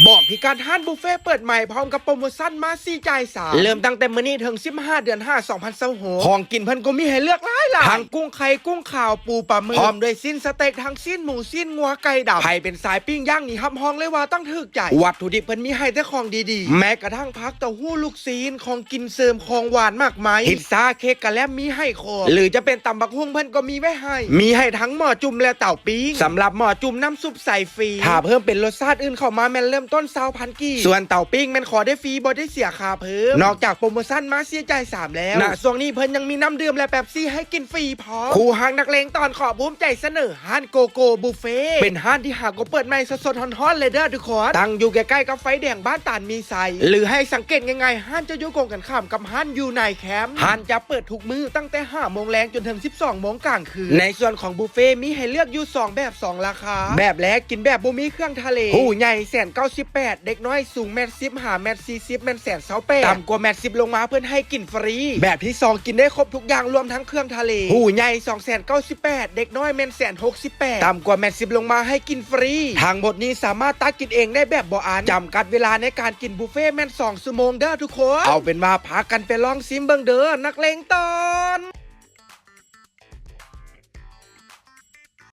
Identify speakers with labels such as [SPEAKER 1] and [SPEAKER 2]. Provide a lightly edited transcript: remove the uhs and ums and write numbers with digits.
[SPEAKER 1] บอกพิกัดห้านบุฟเฟ่เปิดใหม่พร้อมกับโปรโมชั่นมา4จ่าย3เริ่มตั้งแต่มื้อนี้ถึง15เดือน5 2026ของกินเพิ่นก็มีให้เลือกหลายทั้งกุ้งไข่กุ้งขาวปูปลาหมึกพร้อมด้วยสิ้นสเต็กทั้งสิ้นหมูสิ้นงัวไก่ดำใครเป็นสายปิ้งย่างนี่ฮับห้องเลยว่าต้องถึกใจวัตถุดิบเพิ่นมีให้แต่ของดีๆแม้กระทั่งผักเต้าหู้ลูกซีนของกินเสริมของหวานมากมายพิซซ่าเค้กกะแลมมีให้ครบหรือจะเป็นตำบักหุ่งเพิ่นก็มีไว้ให้มีให้ทั้งหม้อจุ่มและเต่าปิ้งสำหรับหม้อจุ่มน้ำซุปใส่ฟรีถ้าเพิ่มเป็นรสชาติอื่นเข้ามาแม่นเริ่มต้น20,000กีส่วนเต่าปิ้งแม่นขอได้ฟรีบ่ได้เสียค่าเพิ่มนอกจากโปรโมชั่นมาเสียจ่าย3แล้วณช่วงนี้เพิ่นยังมีน้ำดื่มและเป๊ปซี่ให้กินฟรีพร้อมคู่ห้างนักเลงตอนขอภูมิใจเสนอห้านโกโก้บุฟเฟ่เป็นห้านที่หากก็เปิดใหม่สดๆฮ้อนๆเลยเด้อทุกคนตั้งอยู่ใกล้ๆกับไฟแดงบ้านตาลมีไซหรือให้สังเกตง่ายๆห้านจะอยู่ตรงกันข้ามกับห้านยูไนแคมป์ห้านจะเปิดทุกมื้อตั้งแต่5 โมงแรงจนถึง12 โมงกลางคืนในส่วนของบุฟเฟ่มีให้เลือกอยู่2แบบ2ราคาแบบแรกกินแบบบ่มีเครื่องทะเลผู้ใหญ่198เด็กน้อยสูง1.10 หา1.40128ต่ำกว่า1.10ลงมาเพื่อนให้กินฟรีแบบที่2กินได้ครบทุกอย่างรวมทั้งเครื่องทะเลผู้ใหญ่298เด็กน้อย168ต่ำกว่า1.10ลงมาให้กินฟรีทั้งหมดนี้สามารถตักกินเองได้แบบบ่อั้นจำกัดเวลาในการกินบุฟเฟ่2 ชั่วโมงเด้อทุกคนเอาเป็นว่าพากันไปลองซิมเบิ่งเด้อนักเลงตอน